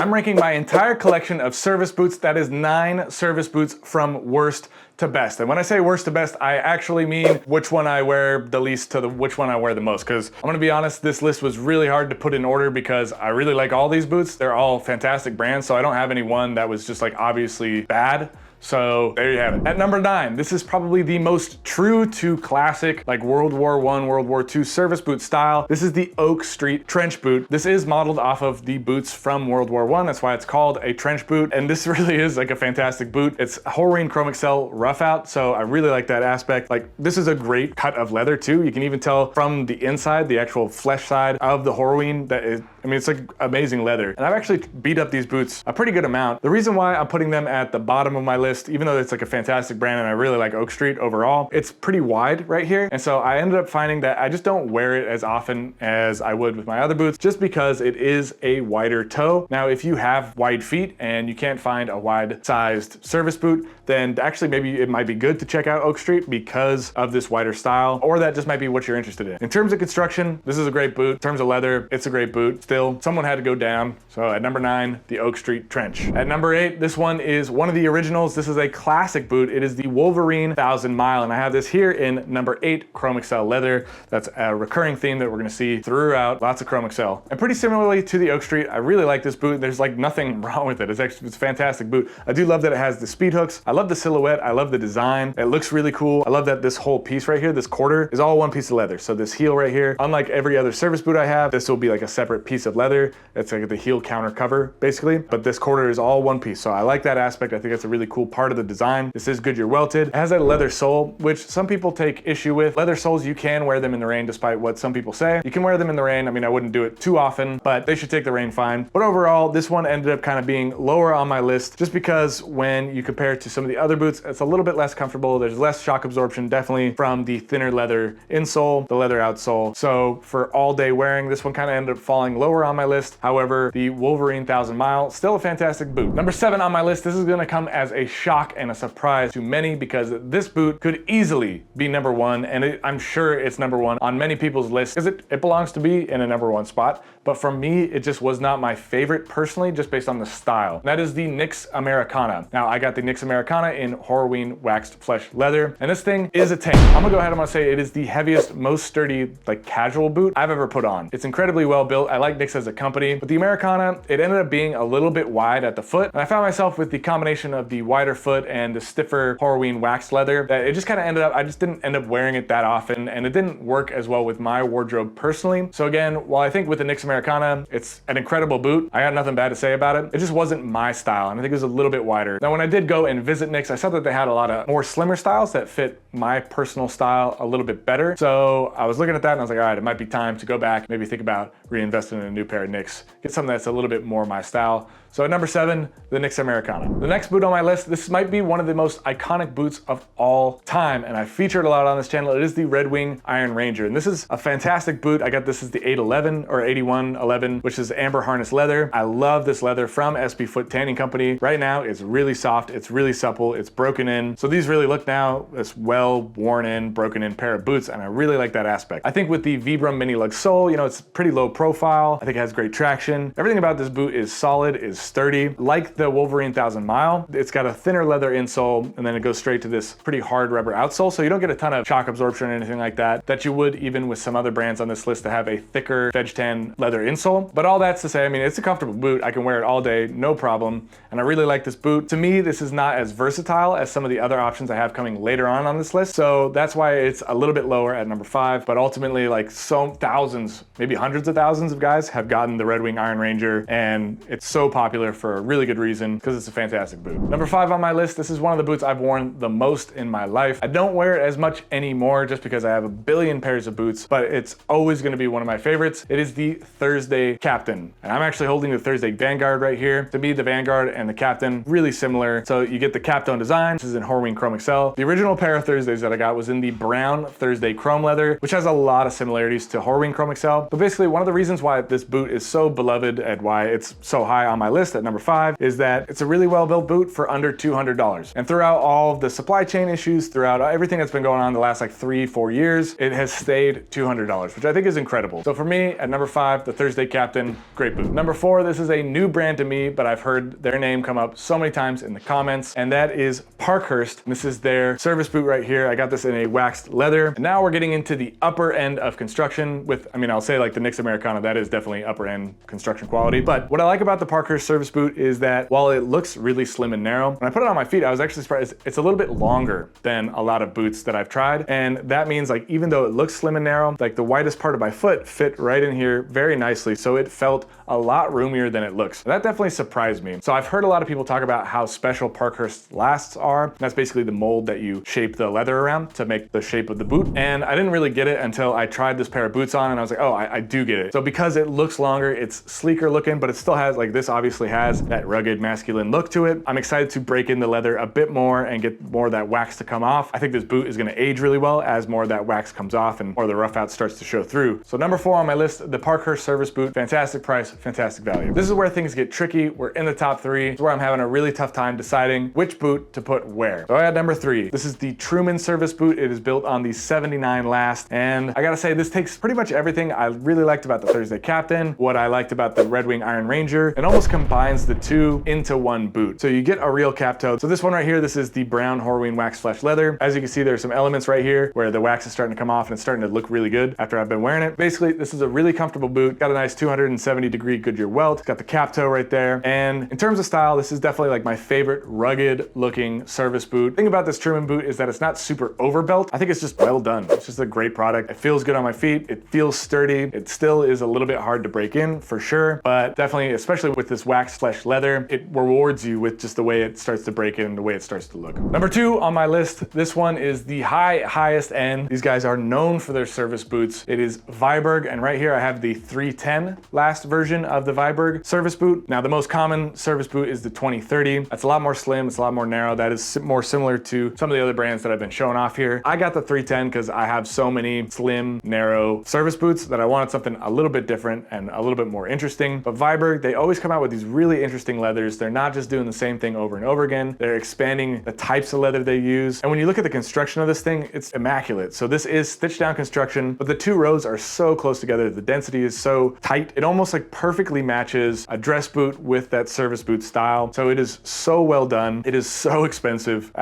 I'm ranking my entire collection of service boots. That is 9 service boots from worst to best. And when I say worst to best, I actually mean which one I wear the least to which one I wear the most. Because I'm gonna be honest, this list was really hard to put in order because I really like all these boots. They're all fantastic brands, so I don't have any one that was just like obviously bad. So there you have it. At number 9, this is probably the most true to classic, like World War I, World War II service boot style. This is the Oak Street trench boot. This is modeled off of the boots from World War I. That's why it's called a trench boot. And this really is like a fantastic boot. It's Horween Chrome Excel rough out. So I really like that aspect. Like this is a great cut of leather too. You can even tell from the inside, the actual flesh side of the Horween that is, I mean, it's like amazing leather. And I've actually beat up these boots a pretty good amount. The reason why I'm putting them at the bottom of my list, even though it's like a fantastic brand and I really like Oak Street overall, it's pretty wide right here. And so I ended up finding that I just don't wear it as often as I would with my other boots, just because it is a wider toe. Now, if you have wide feet and you can't find a wide sized service boot, then actually maybe it might be good to check out Oak Street because of this wider style, or that just might be what you're interested in. In terms of construction, this is a great boot. In terms of leather, it's a great boot. Still, someone had to go down. So at number 9, the Oak Street Trench. At number 8, this one is one of the originals. This is a classic boot. It is the Wolverine 1000 Mile, and I have this here in number 8, Chrome Excel leather. That's a recurring theme that we're gonna see throughout, lots of Chrome Excel. And pretty similarly to the Oak Street, I really like this boot. There's like nothing wrong with it. It's a fantastic boot. I do love that it has the speed hooks. I love the silhouette. I love the design. It looks really cool. I love that this whole piece right here, this quarter, is all one piece of leather. So this heel right here, unlike every other service boot I have, this will be like a separate piece of leather. It's like the heel counter cover, basically. But this quarter is all one piece. So I like that aspect. I think that's a really cool part of the design. This is Goodyear welted. It has a leather sole, which some people take issue with. Leather soles, you can wear them in the rain, despite what some people say. You can wear them in the rain. I mean, I wouldn't do it too often, but they should take the rain fine. But overall, this one ended up kind of being lower on my list, just because when you compare it to some of the other boots, it's a little bit less comfortable. There's less shock absorption, definitely from the thinner leather insole, the leather outsole. So for all day wearing, this one kind of ended up falling lower on my list. However, the Wolverine 1000 Mile, still a fantastic boot. Number 7 on my list, this is gonna come as a shock and a surprise to many, because this boot could easily be number 1, and I'm sure it's number 1 on many people's lists, because it belongs to be in a number 1 spot. But for me, it just was not my favorite personally, just based on the style. That is the Nix Americana. Now, I got the Nix Americana in Horween waxed flesh leather, and this thing is a tank. I'm gonna go ahead and say it is the heaviest, most sturdy, like casual boot I've ever put on. It's incredibly well built. I like Nix as a company, but the Americana, it ended up being a little bit wide at the foot, and I found myself with the combination of the wider foot and the stiffer Horween waxed leather, that it just kind of ended up, I just didn't end up wearing it that often, and it didn't work as well with my wardrobe personally. So again, while I think with the Nix Americana, it's an incredible boot, I got nothing bad to say about it. It just wasn't my style, and I think it was a little bit wider. Now, when I did go and visit Nix, I saw that they had a lot of more slimmer styles that fit my personal style a little bit better. So I was looking at that and I was like, all right, it might be time to go back, maybe think about reinvesting in a new pair of Nix, get something that's a little bit more my style. So at number 7, the Nix Americana. The next boot on my list, this might be one of the most iconic boots of all time, and I've featured a lot on this channel. It is the Red Wing Iron Ranger, and this is a fantastic boot. I got this as the 811 or 8111, which is amber harness leather. I love this leather from SB Foot Tanning Company. Right now, it's really soft, it's really supple, it's broken in. So these really look now this well worn in, broken in pair of boots, and I really like that aspect. I think with the Vibram mini lug sole, you know, it's pretty low profile. I think it has great traction. Everything about this boot is solid, is sturdy. Like the Wolverine 1000 Mile, it's got a thinner leather insole, and then it goes straight to this pretty hard rubber outsole, so you don't get a ton of shock absorption or anything like that you would even with some other brands on this list that have a thicker veg tan leather insole. But all that's to say, I mean, it's a comfortable boot. I can wear it all day, no problem, and I really like this boot. To me, this is not as versatile as some of the other options I have coming later on this list, so that's why it's a little bit lower at number 5, but ultimately, like, so thousands, maybe hundreds of thousands of guys have gotten the Red Wing Iron Ranger, and it's so popular for a really good reason, because it's a fantastic boot. Number 5 on my list, this is one of the boots I've worn the most in my life. I don't wear it as much anymore just because I have a billion pairs of boots, but it's always gonna be one of my favorites. It is the Thursday Captain, and I'm actually holding the Thursday Vanguard right here. To me, the Vanguard and the Captain, really similar. So you get the Capstone design. This is in Horween Chrome Excel. The original pair of Thursdays that I got was in the brown Thursday chrome leather, which has a lot of similarities to Horween Chrome Excel. But basically, one of the reasons why this boot is so beloved and why it's so high on my list at number 5 is that it's a really well-built boot for under $200. And throughout all of the supply chain issues, throughout everything that's been going on the last like 3-4 years, it has stayed $200, which I think is incredible. So for me, at number 5, the Thursday Captain, great boot. Number 4, this is a new brand to me, but I've heard their name come up so many times in the comments, and that is Parkhurst. This is their service boot right here. I got this in a waxed leather. And now we're getting into the upper end of construction with, I mean, I'll say like the Nix Americana, that is definitely upper end construction quality. But what I like about the Parkhurst service boot is that while it looks really slim and narrow, when I put it on my feet, I was actually surprised. It's a little bit longer than a lot of boots that I've tried. And that means like, even though it looks slim and narrow, like the widest part of my foot fit right in here very nicely. So it felt a lot roomier than it looks. That definitely surprised me. So I've heard a lot of people talk about how special Parkhurst lasts are. That's basically the mold that you shape the leather around to make the shape of the boot. And I didn't really get it until I tried this pair of boots on and I was like, oh, I do get it. So because it looks longer, it's sleeker looking, but it still has, like this obviously has that rugged masculine look to it. I'm excited to break in the leather a bit more and get more of that wax to come off. I think this boot is gonna age really well as more of that wax comes off and more of the rough out starts to show through. So number 4 on my list, the Parkhurst service boot, fantastic price, fantastic value. This is where things get tricky. We're in the top 3. It's where I'm having a really tough time deciding which boot to put where. So I got number 3. This is the Truman service boot. It is built on the 79 last, and I gotta say this takes pretty much everything I really liked about the Thursday Captain, what I liked about the Red Wing Iron Ranger, and almost combines the two into one boot. So you get a real cap toe. So this one right here, this is the brown Horween wax flesh leather. As you can see, there's some elements right here where the wax is starting to come off and it's starting to look really good after I've been wearing it. Basically, this is a really comfortable boot. Got a nice 270-degree Goodyear welt. It's got the cap toe right there. And in terms of style, this is definitely like my favorite rugged looking service boot. The thing about this Truman boot is that it's not super overbuilt. I think it's just well done. It's just a great product. It feels good on my feet. It feels sturdy. It still is a little bit hard to break in for sure, but definitely, especially with this wax flesh leather, it rewards you with just the way it starts to break in and the way it starts to look. Number 2 on my list, this one is the highest end. These guys are known for their service boots. It is Viberg, and right here I have the 310 last version of the Viberg service boot. Now the most common service boot is the 2030. That's a lot more slim, it's a lot more narrow. That is more similar to some of the other brands that I've been showing off here. I got the 310 because I have so many slim, narrow service boots that I wanted something a little bit different and a little bit more interesting. But Viberg, they always come out with these really interesting leathers. They're not just doing the same thing over and over again. They're expanding the types of leather they use. And when you look at the construction of this thing, it's immaculate. So this is stitched down construction, but the two rows are so close together. The density is so tight. It almost like perfectly matches a dress boot with that service boot style. So it is so well done. It is so expensive,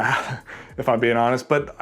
if I'm being honest, but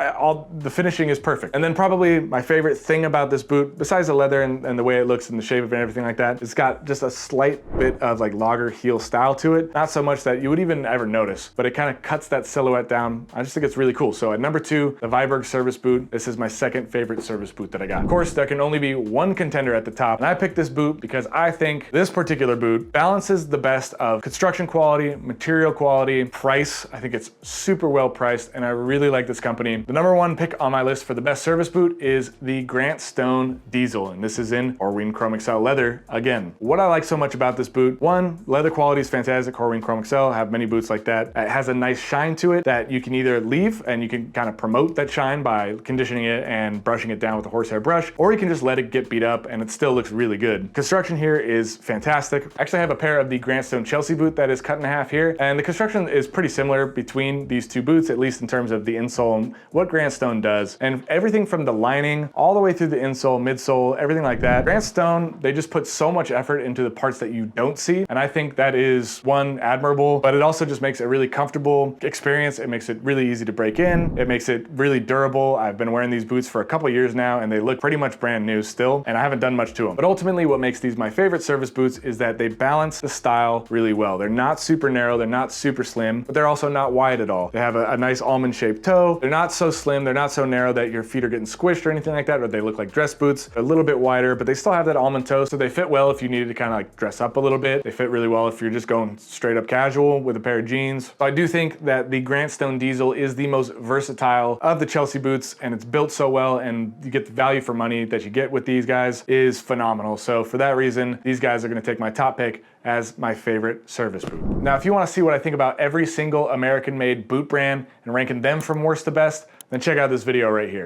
the finishing is perfect. And then probably my favorite thing about this boot, besides the leather and the way it looks and the shape of it and everything like that, it's got just a slight bit of like logger heel style to it. Not so much that you would even ever notice, but it kind of cuts that silhouette down. I just think it's really cool. So at number 2, the Viberg service boot. This is my second favorite service boot that I got. Of course, there can only be one contender at the top, and I picked this boot because I think this particular boot balances the best of construction quality, material quality, price. I think it's super well priced, and I really like this company. The number 1 pick on my list for the best service boot is the Grant Stone Diesel, and this is in Horween Chrome Excel leather again. What I like so much about this boot, 1, leather quality is fantastic. Horween Chrome Excel have many boots like that. It has a nice shine to it that you can either leave and you can kind of promote that shine by conditioning it and brushing it down with a horsehair brush, or you can just let it get beat up and it still looks really good. Construction here is fantastic. Actually, I have a pair of the Grant Stone Chelsea boot that is cut in half here, and the construction is pretty similar between these two boots, at least in terms of the insole and what Grant Stone does. And everything from the lining all the way through the insole, midsole, everything like that. Grant Stone, they just put so much effort into the parts that you don't see, and I think that is, 1, admirable, but it also just makes a really comfortable experience. It makes it really easy to break in. It makes it really durable. I've been wearing these boots for a couple years now, and they look pretty much brand new still, and I haven't done much to them. But ultimately, what makes these my favorite service boots is that they balance the style really well. They're not super narrow, they're not super slim, but they're also not wide at all. They have a nice almond-shaped toe. They're not so slim, they're not so narrow that your feet are getting squished or anything like that, or they look like dress boots. They're a little bit wider, but they still have that almond toe, so they fit well if you needed to kind of like dress up a little bit. They fit really well if you're just going straight up casual with a pair of jeans. So I do think that the Grant Stone Diesel is the most versatile of the Chelsea boots, and it's built so well, and you get the value for money that you get with these guys is phenomenal. So for that reason, these guys are gonna take my top pick as my favorite service boot. Now, if you wanna see what I think about every single American-made boot brand and ranking them from worst to best, then check out this video right here.